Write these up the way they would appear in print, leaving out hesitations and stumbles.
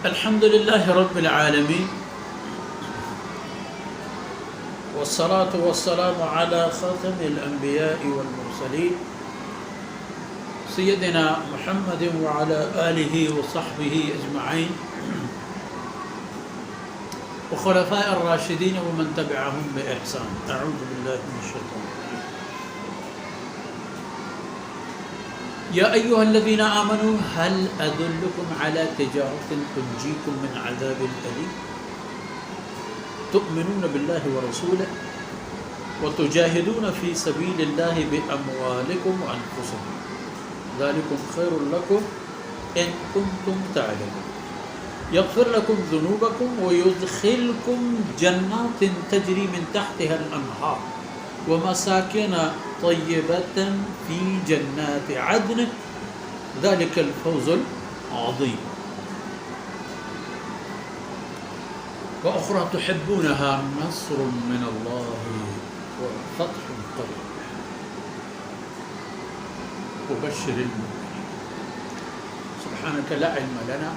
الحمد لله رب العالمين والصلاة والسلام على خاتم الأنبياء والمرسلين سيدنا محمد وعلى آله وصحبه أجمعين وخلفاء الراشدين ومن تبعهم بإحسان. أعوذ بالله من الشيطان الرجيم. يا أيها الذين آمنوا هل أدلكم على تجارة تنجيكم من عذاب أليم تؤمنون بالله ورسوله وتجاهدون في سبيل الله بأموالكم وأنفسكم ذلكم خير لكم إن كنتم تعلمون يغفر لكم ذنوبكم ويدخلكم جنات تجري من تحتها الأنهار ومساكن طيبة في جنات عدن ذلك الفوز العظيم وأخرى تحبونها نصر من الله وفتح قريب وبشر المؤمنين. سبحانك لا علم لنا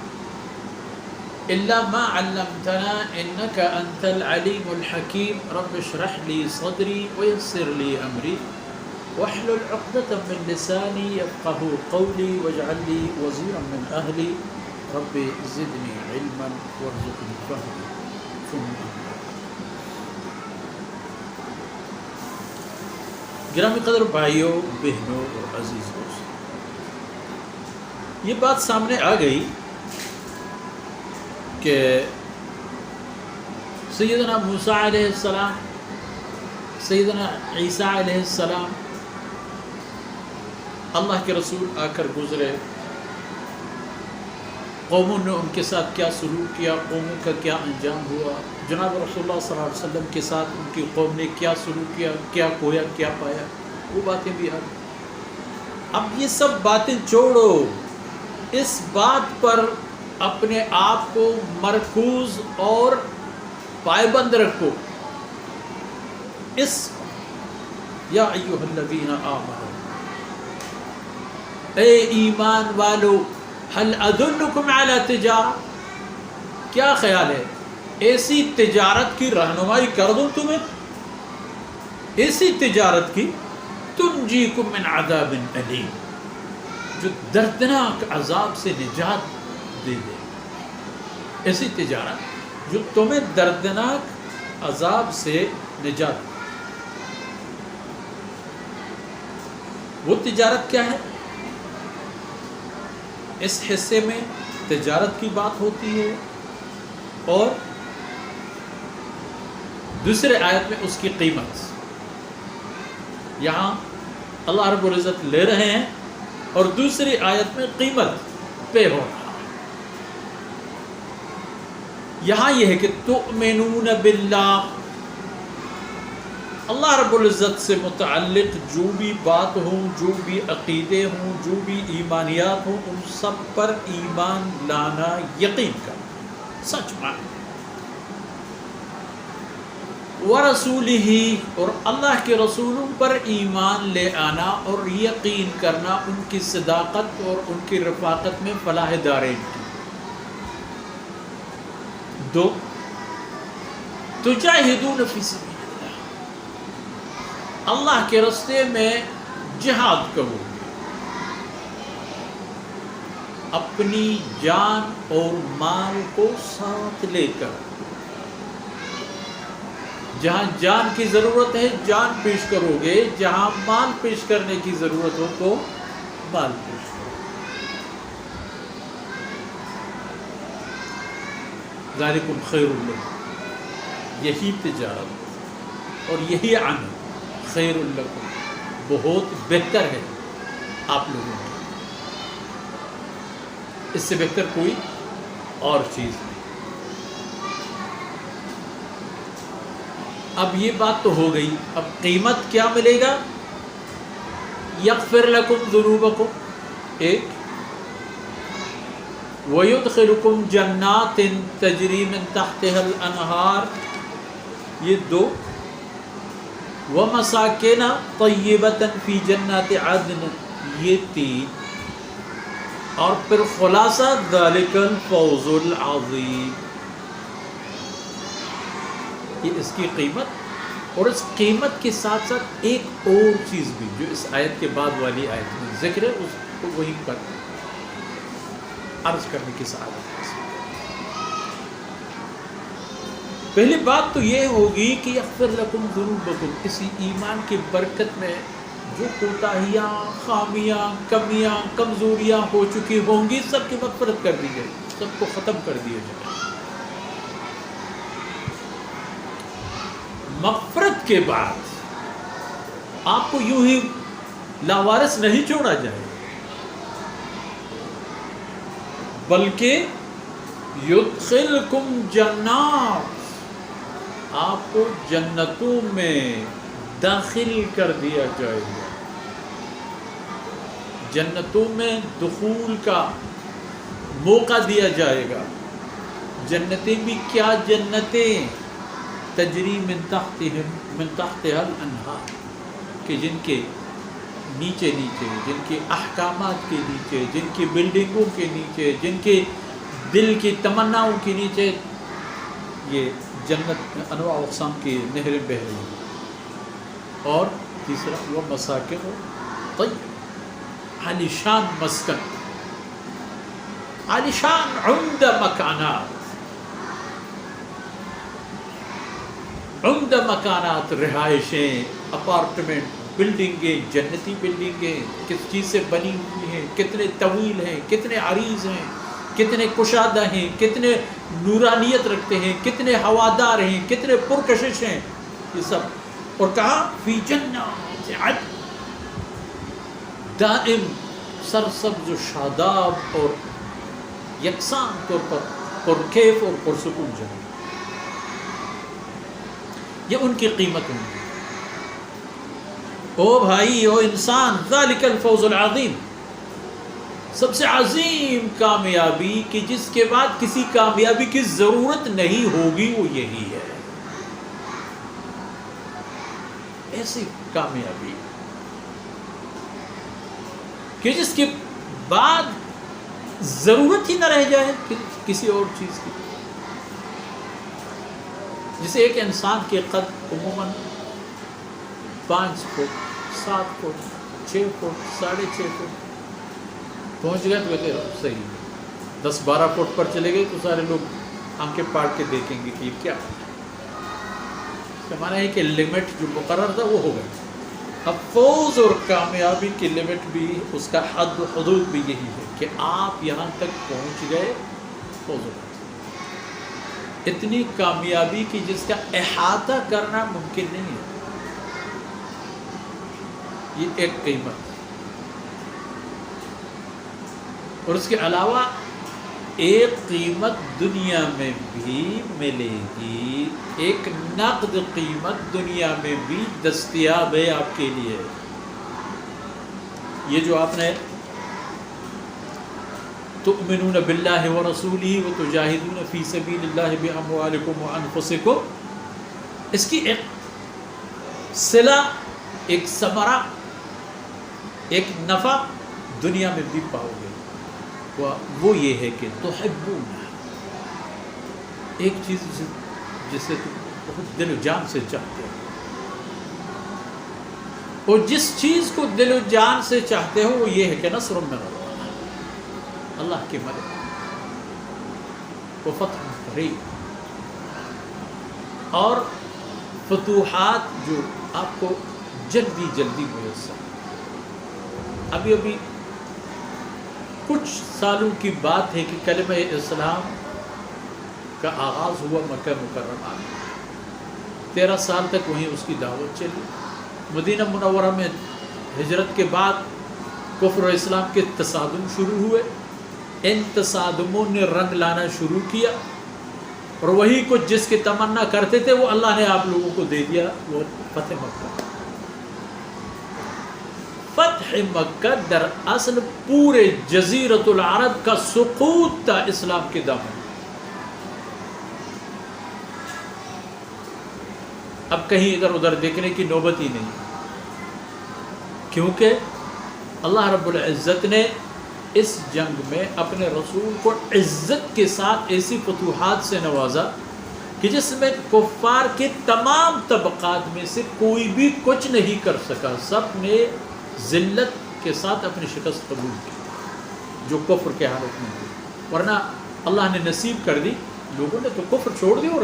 إلا ما علمتنا إنك أنت العليم الحكيم. رب اشرح لي صدري ويسر لي أمري واحلل عقدة من لساني يفقه قولي واجعل لي وزيرا من أهلي رب زدني علما وارزقني فهما. گرامی قدر بھائیوں بہنوں اور عزیز دوستوں، یہ بات سامنے آ گئی کہ سیدنا موسیٰ علیہ السلام، سیدنا عیسیٰ علیہ السلام اللہ کے رسول آ کر گزرے، قوموں نے ان کے ساتھ کیا سلوک کیا، قوموں کا کیا انجام ہوا، جناب رسول اللہ صلی اللہ علیہ وسلم کے ساتھ ان کی قوم نے کیا سلوک کیا، کیا کھویا کیا پایا، وہ باتیں بھی آ گئی. اب یہ سب باتیں چھوڑو، اس بات پر اپنے آپ کو مرکوز اور پائبند رکھو. اس یا ایھا الذین آمنوا، اے ایمان والو، هل ادلکم علی تجارہ، کیا خیال ہے ایسی تجارت کی رہنمائی کر دوں تمہیں، ایسی تجارت کی تنجیکم من عذاب علیم، جو دردناک عذاب سے نجات دے دے. ایسی تجارت جو تمہیں دردناک عذاب سے نجات دے. وہ تجارت کیا ہے؟ اس حصے میں تجارت کی بات ہوتی ہے اور دوسرے آیت میں اس کی قیمت. یہاں اللہ رب العزت لے رہے ہیں اور دوسری آیت میں قیمت پے ہو رہا ہے. یہاں یہ ہے کہ تؤمنون باللہ، اللہ رب العزت سے متعلق جو بھی بات ہوں، جو بھی عقیدے ہوں، جو بھی ایمانیات ہوں، ان سب پر ایمان لانا، یقین کرنا، سچ ماننا. وَرَسُولِهِ، اور اللہ کے رسولوں پر ایمان لے آنا اور یقین کرنا ان کی صداقت اور ان کی رفاقت میں فلاح دارین کی. 2 تجاہدون فی سبیل اللہ، اللہ کے راستے میں جہاد کرو گے، اپنی جان اور مال کو ساتھ لے کر. جہاں جان کی ضرورت ہے جان پیش کرو گے، جہاں مال پیش کرنے کی ضرورت ہو تو مال پیش کرو. ذالکم خیر لکم، یہی تجارت اور یہی عمل خیر لکم، بہت بہتر ہے آپ لوگوں کے، اس سے بہتر کوئی اور چیز نہیں. اب یہ بات تو ہو گئی، اب قیمت کیا ملے گا؟ یغفر لکم ذنوبکم، 1 وَيُدْخِلُكُمْ جَنَّاتٍ تَجْرِي مِن تَحْتِهَا الْأَنْهَارُ، یہ 2 وَمَسَاكِنَ طَيِّبَةً فِي جَنَّاتِ عَدْنٍ، یہ 3 اور پھر خلاصہ ذالک الفوز العظیم، یہ اس کی قیمت، اور اس قیمت کے ساتھ ساتھ ایک اور چیز بھی جو اس آیت کے بعد والی آیت میں ذکر ہے، اس کو وہیں پر عرض کرنے کی سعادت ہے۔ پہلی بات تو یہ ہوگی کہ یغفر لکم ذنوبکم، اسی ایمان کی برکت میں جو کوتاہیاں، خامیاں، کمیاں، کمزوریاں ہو چکی ہوں گی، سب کی مغفرت کر دی جائے، سب کو ختم کر دیا جائے۔ مغفرت کے بعد آپ کو یوں ہی لاوارث نہیں چھوڑا جائے، بلکہ یدخلکم جنات، آپ کو جنتوں میں داخل کر دیا جائے گا، جنتوں میں دخول کا موقع دیا جائے گا۔ جنتیں بھی کیا جنتیں، تجری من تحتها الانہار، کہ جن کے نیچے جن کے احکامات کے نیچے، جن کی بلڈنگوں کے نیچے، جن کے دل کی تمناؤں کے نیچے یہ جنت میں انواع اقسام کی نہریں بہہ رہی ہیں۔ اور تیسرا وہ مساکن طیب، عالیشان مسکن، عالیشان عمدہ مکانات، عمدہ مکانات، رہائشیں، اپارٹمنٹ، بلڈنگیں، جنتی بلڈنگیں کس چیز سے بنی ہوئی ہیں، کتنے طویل ہیں، کتنے عریض ہیں، کتنے کشادہ ہیں، کتنے نورانیت رکھتے ہیں، کتنے ہوادار ہیں، کتنے پرکشش ہیں، یہ سب۔ اور کہا فی جنات عدن، دائم سرسبز و شاداب اور یکساں طور پر پرکیف اور پرسکون جنت، یہ ان کی قیمت ہوگی۔ او بھائی، او انسان، ذالک الفوز العظیم، سب سے عظیم کامیابی کہ جس کے بعد کسی کامیابی کی ضرورت نہیں ہوگی، وہ یہی ہے۔ ایسی کامیابی کہ جس کے بعد ضرورت ہی نہ رہ جائے کسی اور چیز کی۔ جسے ایک انسان کے قد عموماً 5 فٹ، 7 فٹ، 6 فٹ، 6.5 فٹ پہنچ گئے تو کہتے ہیں صحیح، 10-12 فٹ پر چلے گئے تو سارے لوگ آنکھیں پاڑ کے دیکھیں گے کہ یہ کیا ہے۔ اس کا معنی ہے کہ لمٹ جو مقرر تھا وہ ہو گئی۔ اب فوز اور کامیابی کی لمٹ بھی، اس کا حد و حدود بھی یہی ہے کہ آپ یہاں تک پہنچ گئے، فوز ہو گئے۔ اتنی کامیابی کی جس کا احاطہ کرنا ممکن نہیں ہے، یہ ایک قیمت۔ اور اس کے علاوہ ایک قیمت دنیا میں بھی ملے گی، ایک نقد قیمت دنیا میں بھی دستیاب ہے آپ کے لیے۔ یہ جو آپ نے تؤمنون باللہ ورسولہ وتجاہدون فی سبیل اللہ باموالکم وانفسکم، اس کی ایک صلہ، ایک ثمرہ، ایک نفع دنیا میں بھی پاؤ گے، وہ یہ ہے کہ تحبون، ایک چیز جسے تم بہت دل و جان سے چاہتے ہو، اور جس چیز کو دل و جان سے چاہتے ہو وہ یہ ہے کہ نصر من اللہ، اللہ کی مدد، وہ فتح قریب، اور فتوحات جو آپ کو جلدی جلدی میسر۔ ابھی کچھ سالوں کی بات ہے کہ کلمہ اسلام کا آغاز ہوا مکہ مکرمہ میں، 13 سال تک وہیں اس کی دعوت چلی۔ مدینہ منورہ میں ہجرت کے بعد کفر و اسلام کے تصادم شروع ہوئے، ان تصادموں نے رنگ لانا شروع کیا، اور وہی کچھ جس کی تمنا کرتے تھے وہ اللہ نے آپ لوگوں کو دے دیا، وہ فتح مکہ۔ فتح مکہ در اصل پورے جزیرۃ العرب کا سقوط تھا اسلام کے دامن۔ اب کہیں ادھر ادھر دیکھنے کی نوبت ہی نہیں، کیونکہ اللہ رب العزت نے اس جنگ میں اپنے رسول کو عزت کے ساتھ ایسی فتوحات سے نوازا کہ جس میں کفار کے تمام طبقات میں سے کوئی بھی کچھ نہیں کر سکا، سب نے ذلت کے ساتھ اپنی شکست قبول کی جو کفر کے حالت میں تھی، ورنہ اللہ نے نصیب کر دی، لوگوں نے تو کفر چھوڑ دیا اور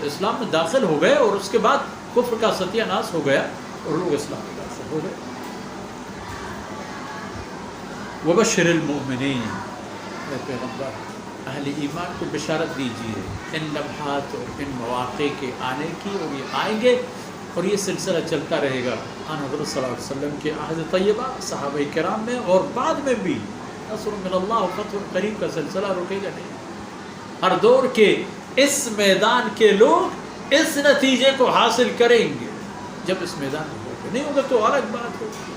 اسلام میں داخل ہو گئے، اور اس کے بعد کفر کا ستیہ ناش ہو گیا اور لوگ اسلام میں داخل ہو گئے۔ وبشر المؤمنین، اے پیغمبر اہل ایمان کو بشارت دیجیے ان لمحات اور ان مواقع کے آنے کی، اور یہ آئیں گے اور یہ سلسلہ چلتا رہے گا آن حضرت صلی اللہ علیہ وسلم کے عہد طیبہ، صحابہ کرام میں، اور بعد میں بھی نصر من اللہ و فتح قریب کا سلسلہ رکے گا نہیں۔ ہر دور کے اس میدان کے لوگ اس نتیجے کو حاصل کریں گے، جب اس میدان میں ہوگا، نہیں ہوگا تو الگ بات ہوگی۔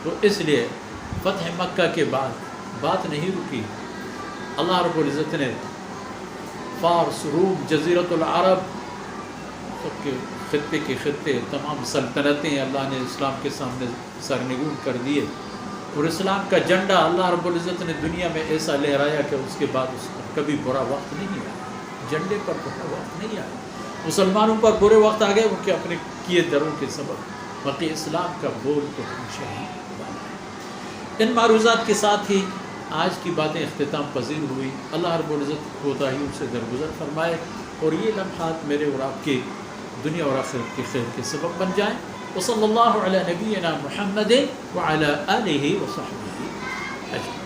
تو اس لیے فتح مکہ کے بعد بات نہیں رکی، اللہ رب العزت نے فارس، روم، جزیرۃ العرب، سب کے خطے کے خطے، تمام سلطنتیں اللہ نے اسلام کے سامنے سرنگون کر دیے، اور اسلام کا جھنڈا اللہ رب العزت نے دنیا میں ایسا لہرایا کہ اس کے بعد اس پر کبھی برا وقت نہیں آیا، جھنڈے پر برا وقت نہیں آیا۔ مسلمانوں پر برے وقت آ گئے ان کے اپنے کیے دروں کے سبب، باقی اسلام کا بول تو ہمیشہ ہی بالا ہے۔ ان معروضات کے ساتھ ہی آج کی باتیں اختتام پذیر ہوئی۔ اللہ رب العزت کوتاہیوں سے درگزر فرمائے، اور یہ لمحات میرے اور آپ کے دنیا اور آخرت کے خیر کے سبب بن جائیں۔ وصلی اللہ علی نبینا محمد وعلی آلہ وصحبہ اجمعین۔